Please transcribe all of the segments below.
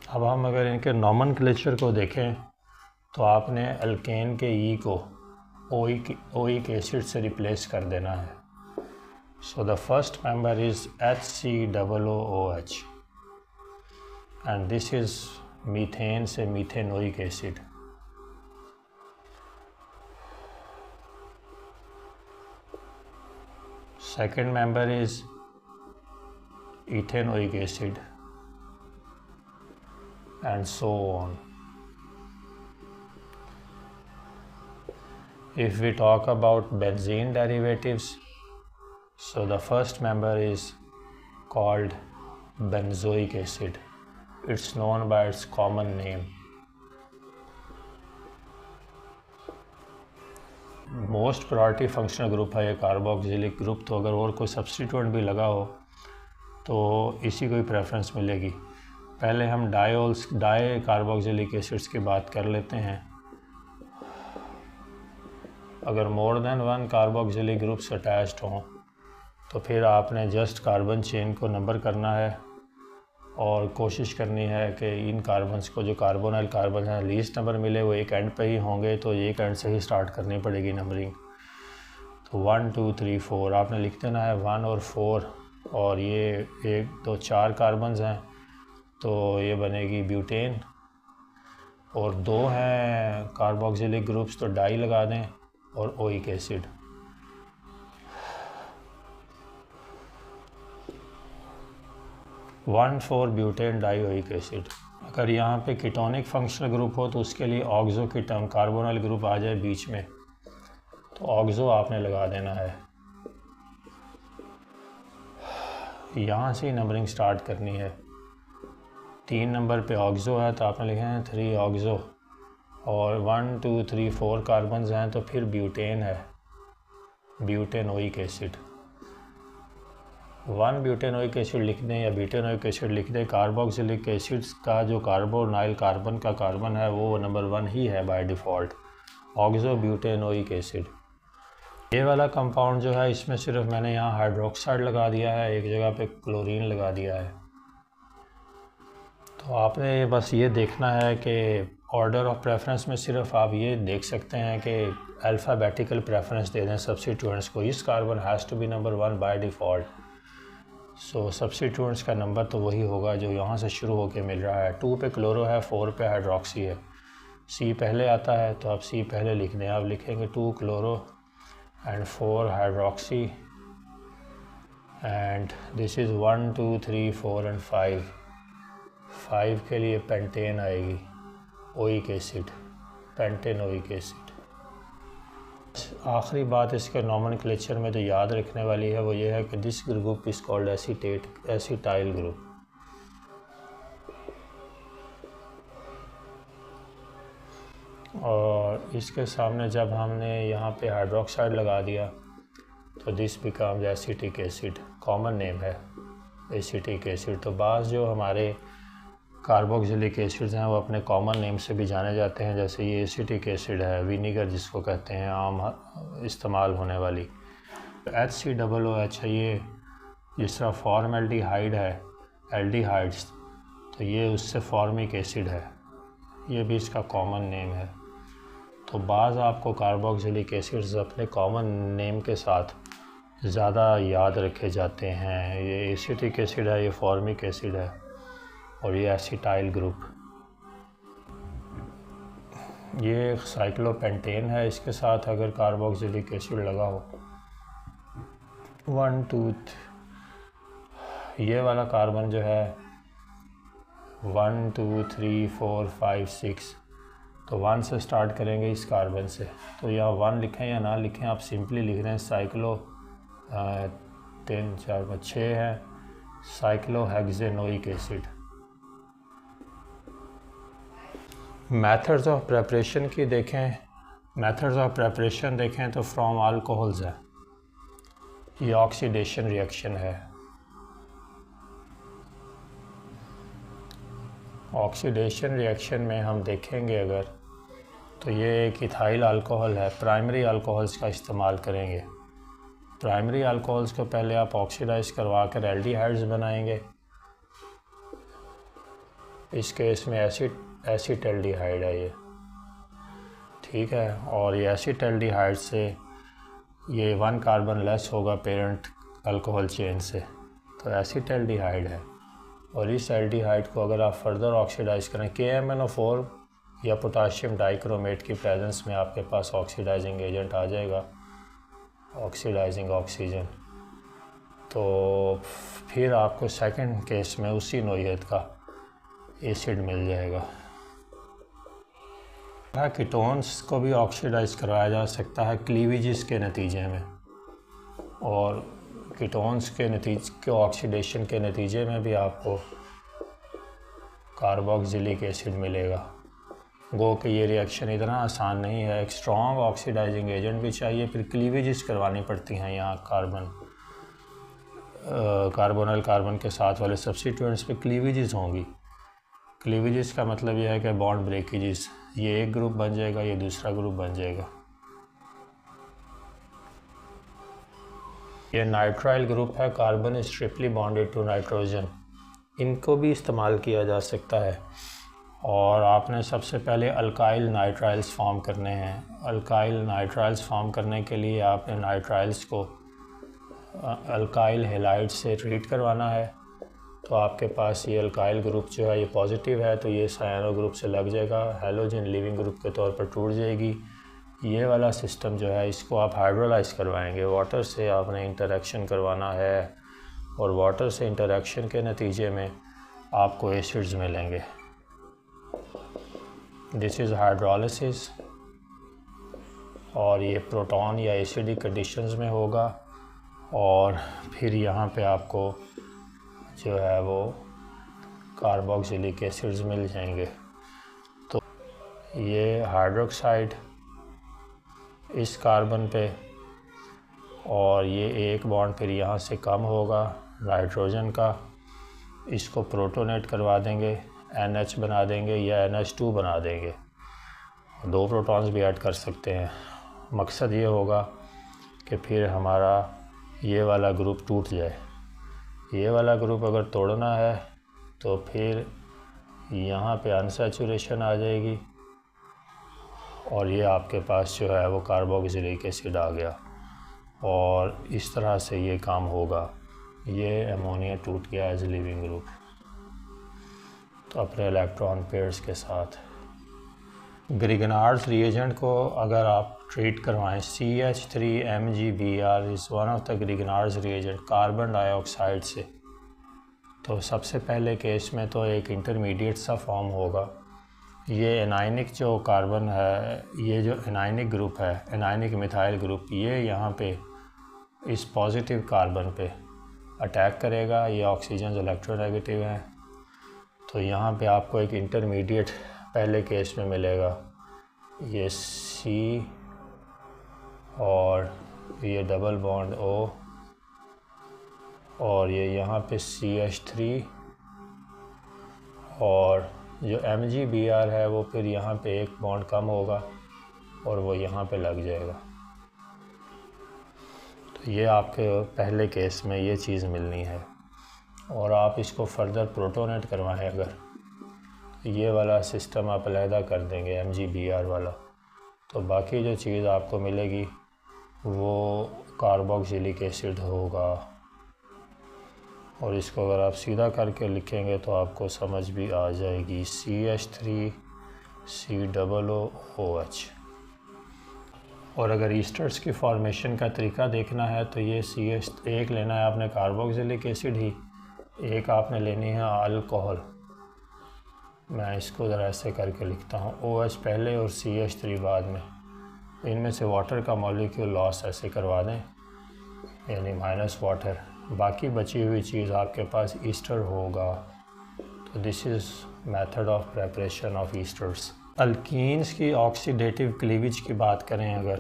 अब हम अगर इनके नॉमेनक्लेचर को देखें तो आपने अल्केन के ई को ओइक एसिड से रिप्लेस कर देना है। So the first member is HCOOH and this is methane से methanoic acid. Second member is ethanoic acid and so on. If we talk about benzene derivatives, so the first member is called benzoic acid. It's known by its common name. Most priority functional group है ये carboxylic group, तो अगर और कोई substituent भी लगा हो तो इसी को ही प्रेफरेंस मिलेगी। पहले हम डाई कार्बोक्सिलिक एसिड्स की बात कर लेते हैं। अगर more than one carboxylic groups attached हों तो फिर आपने जस्ट कार्बन चेन को नंबर करना है और कोशिश करनी है कि इन कार्बन्स को जो कार्बोनाइल कार्बन है लीस्ट नंबर मिले वो एक एंड पे ही होंगे, तो एक एंड से ही स्टार्ट करनी पड़ेगी नंबरिंग। तो 1 2 3 4 आपने लिख देना है 1 और 4, और ये 1 2 4 कार्बन्स हैं तो ये बनेगी ब्यूटेन, और 2 हैं कार्बोक्सिलिक ग्रुप्स तो डाई लगा दें और oic acid. One 4 butane die oic acid. अगर यहाँ पे कीटोनिक फंक्शनल ग्रुप हो तो उसके लिए ऑक्सो की टर्म कार्बोनाइल ग्रुप आ जाए बीच में तो ऑक्सो आपने लगा देना है। यहाँ से नंबरिंग स्टार्ट करनी है। 3 नंबर पे ऑक्सो है तो आपने लिखे हैं 3 ऑक्सो, और 1 2 3 4 कार्बन्स हैं तो फिर ब्यूटेन है, ब्यूटेनोइक एसिड। 1 ब्यूटेनोइक एसिड लिख दें या ब्यूटेनोइक एसिड लिख दें, कार्बोक्सिलिक एसिड्स का जो कार्बोनाइल कार्बन का कार्बन है वो नंबर 1 ही है by default, oxo butanoic acid. ये वाला कंपाउंड जो है इसमें सिर्फ मैंने यहाँ हाइड्रोक्साइड लगा दिया है, एक जगह पे क्लोरीन लगा दिया है। तो आपने बस ये देखना है कि ऑर्डर ऑफ प्रेफरेंस में सिर्फ आप ये देख सकते हैं कि अल्फ़ाबेटिकल प्रेफरेंस दे दें सब्स्टिट्यूएंट्स को। इस carbon has to be number 1 by default. So substituents का नंबर तो वही होगा जो यहाँ से शुरू होकर मिल रहा है। 2 पे क्लोरो है, 4 पे हाइड्रोक्सी है, C पहले आता है तो आप C पहले लिख दें। आप लिखेंगे 2 chloro and 4 hydroxy, and this is 1 2 3 4 and 5 के लिए पेंटेन आएगी, ओइक एसिड, पेंटेनोइक एसिड। आखिरी बात इसके नॉमेनक्लेचर में जो याद रखने वाली है वो ये है कि this group is called acetyl group. और इसके सामने जब हमने यहाँ पे हाइड्रोक्साइड लगा दिया तो this becomes acetic acid, common name है एसिटिक एसिड। तो बाज़ जो हमारे कार्बोक्सिलिक एसिड्स हैं वो अपने कॉमन नेम से भी जाने जाते हैं, जैसे ये एसिटिक एसिड है, विनीगर जिसको कहते हैं आम इस्तेमाल होने वाली। HCOOH है ये, जिस तरह फॉर्मल्डिहाइड है, एल्डिहाइड्स, तो ये उससे फॉर्मिक एसिड है, ये भी इसका कॉमन नेम है। तो बाज़ आपको कार्बोक्सिलिक एसिड्स अपने कॉमन नेम के साथ ज़्यादा याद रखे जाते हैं। ये एसिटिक एसिड है, ये फॉर्मिक एसिड है, और ये एसिटाइल ग्रुप। ये साइक्लोपेंटेन है, इसके साथ अगर कार्बोक्सिलिक एसिड लगा हो 1 2 ये वाला कार्बन जो है 1 2 3 4 5 6, तो 1 से स्टार्ट करेंगे इस कार्बन से। तो यहाँ 1 लिखें या ना लिखें, आप सिंपली लिख रहे हैं साइक्लो 3 4 5 6 है, साइक्लोहेक्सेनोइक एसिड। मेथड्स ऑफ प्रेपरेशन की देखें, मेथड्स ऑफ प्रेपरेशन देखें तो फ्रॉम अल्कोहल्स है, ये ऑक्सीडेशन रिएक्शन है। ऑक्सीडेशन रिएक्शन में हम देखेंगे अगर तो ये एक इथाइल अल्कोहल है, प्राइमरी अल्कोहल्स का इस्तेमाल करेंगे। प्राइमरी अल्कोहल्स को पहले आप ऑक्सीडाइज करवा कर एल्डिहाइड्स बनाएंगे, इस केस में एसिटल्डिहाइड है ये, ठीक है। और ये एसिटल्डिहाइड से ये 1 कार्बन लेस होगा पेरेंट अल्कोहल चेन से, तो एसिटल्डिहाइड है। और इस एल्डिहाइड को अगर आप फर्दर ऑक्सीडाइज करें, KMnO4 या पोटाशियम डाइक्रोमेट की प्रेजेंस में आपके पास ऑक्सीडाइजिंग एजेंट आ जाएगा, ऑक्सीडाइजिंग ऑक्सीजन। तो फिर आपको सेकंड केस में उसी नोयत का एसिड मिल जाएगा। कीटोन्स को भी ऑक्सीडाइज करवाया जा सकता है क्लीवेजेस के नतीजे में, और कीटोन्स के ऑक्सीडेशन के नतीजे में भी आपको कार्बोक्सिलिक एसिड मिलेगा। गो कि ये रिएक्शन इतना आसान नहीं है, एक स्ट्रॉन्ग ऑक्सीडाइजिंग एजेंट भी चाहिए, फिर क्लीवेजेस करवानी पड़ती हैं। यहाँ कार्बोनल कार्बन के साथ वाले सब्स्टिट्यूएंट्स पे क्लीवेजेस होंगी। क्लीवेजेस का मतलब यह है कि बॉन्ड ब्रेकेजेस, ये एक ग्रुप बन जाएगा, ये दूसरा ग्रुप बन जाएगा। ये नाइट्राइल ग्रुप है, carbon is triply bonded to nitrogen, इनको भी इस्तेमाल किया जा सकता है। और आपने सबसे पहले अल्काइल नाइट्राइल्स फॉर्म करने हैं। अल्काइल नाइट्राइल्स फॉर्म करने के लिए आपने नाइट्राइल्स को अल्काइल हेलाइड से ट्रीट करवाना है। तो आपके पास ये अल्काइल ग्रुप जो है ये पॉजिटिव है, तो ये सायनो ग्रुप से लग जाएगा, हैलोजन लिविंग ग्रुप के तौर पर टूट जाएगी। ये वाला सिस्टम जो है इसको आप हाइड्रोलाइज करवाएंगे, वाटर से आपने इंटरेक्शन करवाना है, और वाटर से इंटरेक्शन के नतीजे में आपको एसिड्स मिलेंगे। दिस इज़ हाइड्रोलिसिस, और ये प्रोटॉन या एसिडिक कंडीशंस में होगा, और फिर यहाँ पे आपको जो है वो कार्बोक्सिलिक एसिड्स मिल जाएंगे। तो ये हाइड्रोक्साइड इस कार्बन पे, और ये एक बॉन्ड फिर यहाँ से कम होगा नाइट्रोजन का, इसको प्रोटोनेट करवा देंगे, NH बना देंगे या NH2 बना देंगे। 2 प्रोटॉन्स भी ऐड कर सकते हैं। मकसद ये होगा कि फिर हमारा ये वाला ग्रुप टूट जाए। ये वाला ग्रुप अगर तोड़ना है तो फिर यहाँ पे अनसैचुरेशन आ जाएगी, और ये आपके पास जो है वो कार्बोक्सिलिक एसिड आ गया, और इस तरह से ये काम होगा। ये अमोनिया टूट गया एज लिविंग ग्रुप, तो अपने इलेक्ट्रॉन पेयर्स के साथ। ग्रिगनार्ड्स रिएजेंट को अगर आप ट्रीट करवाएं, CH3MgBr is one of the Grignard's reagent carbon dioxide से, तो सबसे पहले केस में तो एक इंटरमीडिएट सा फॉर्म होगा। ये एनाइनिक जो कार्बन है, ये जो एनाइनिक ग्रुप है, एनाइनिक मिथाइल ग्रुप, ये यहाँ पे इस पॉजिटिव कार्बन पे अटैक करेगा। ये ऑक्सीजन इलेक्ट्रोनेगेटिव हैं, तो यहाँ पे आपको एक इंटरमीडिएट पहले केस में मिलेगा, ये C और ये डबल बॉन्ड O, और ये यहाँ पे CH3, और जो MgBr है वो फिर यहाँ पे एक बॉन्ड कम होगा और वो यहाँ पे लग जाएगा। तो ये आपके पहले केस में ये चीज़ मिलनी है, और आप इसको फर्दर प्रोटोनेट करवाएं अगर, ये वाला सिस्टम आप अलहदा कर देंगे MgBr वाला, तो बाकी जो चीज़ आपको मिलेगी वो कार्बोक्सिलिक एसिड होगा। और इसको अगर आप सीधा करके लिखेंगे तो आपको समझ भी आ जाएगी, CH3COOH। और अगर ईस्टर्स की फॉर्मेशन का तरीका देखना है तो ये CH एक लेना है आपने कार्बोक्सिलिक एसिड ही, एक आपने लेनी है अल्कोहल। मैं इसको ज़रा ऐसे करके लिखता हूँ, OH पहले और CH3 बाद में। इनमें से वाटर का मॉलिक्यूल लॉस ऐसे करवा दें, यानी माइनस वाटर, बाकी बची हुई चीज़ आपके पास ईस्टर होगा। तो this is method of preparation of esters. Alkenes की ऑक्सीडेटिव क्लीवेज की बात करें अगर,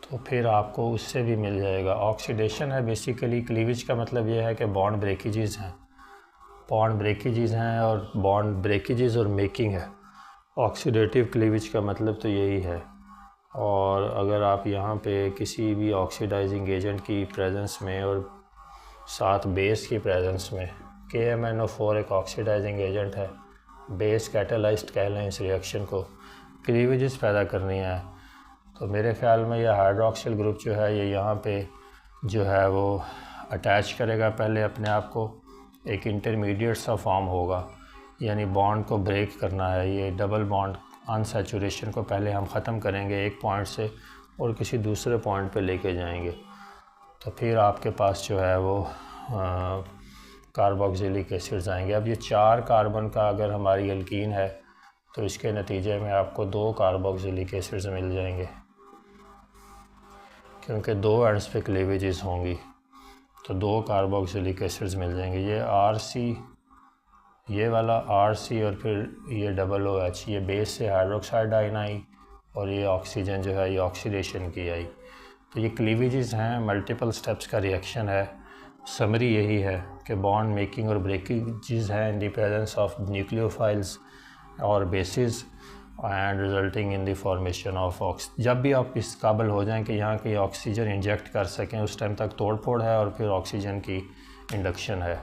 तो फिर आपको उससे भी मिल जाएगा। ऑक्सीडेशन है बेसिकली, क्लीवेज का मतलब यह है कि बॉन्ड ब्रेकेजेस हैं, बॉन्ड ब्रेकेजेस हैं, और बॉन्ड ब्रेकेजेस और मेकिंग है। ऑक्सीडेटिव क्लीवेज का मतलब तो यही है। और अगर आप यहाँ पे किसी भी ऑक्सीडाइजिंग एजेंट की प्रेजेंस में और साथ बेस की प्रेजेंस में KMnO4 एक ऑक्सीडाइजिंग एजेंट है, बेस कैटालाइज्ड कह लें इस रिएक्शन को, क्लीवेजेस पैदा करनी है। तो मेरे ख़्याल में यह हाइड्रोक्सिल ग्रुप जो है ये यहाँ पे जो है वो अटैच करेगा पहले अपने आप को, एक इंटरमीडिएट सा फॉर्म होगा, यानी बॉन्ड को ब्रेक करना है। ये डबल बॉन्ड अनसैचुरेशन को पहले हम ख़त्म करेंगे एक पॉइंट से और किसी दूसरे पॉइंट पे लेके जाएंगे, तो फिर आपके पास जो है वो कार्बोक्सिलिक एसिड्स आएंगे। अब ये 4 कार्बन का अगर हमारी एल्कीन है तो इसके नतीजे में आपको 2 कार्बोक्सिलिक एसिड्स मिल जाएंगे, क्योंकि 2 एंड्स पे क्लीवेजेस होंगी, तो 2 कार्बोक्सिलिक एसिड्स मिल जाएंगे। ये RC, ये वाला RC और फिर ये OOH, ये बेस से हाइड्रोक्साइड आयन आई और ये ऑक्सीजन जो है ये ऑक्सीडेशन की आई। तो ये क्लीवेजेस हैं, मल्टीपल स्टेप्स का रिएक्शन है। समरी यही है कि बॉन्ड मेकिंग और ब्रेकेजेस हैं in the presence of nucleophiles और bases and resulting in the formation of जब भी आप इस काबिल हो जाएं कि यहाँ की ऑक्सीजन इंजेक्ट कर सकें उस टाइम तक तोड़ फोड़ है और फिर ऑक्सीजन की इंडक्शन है।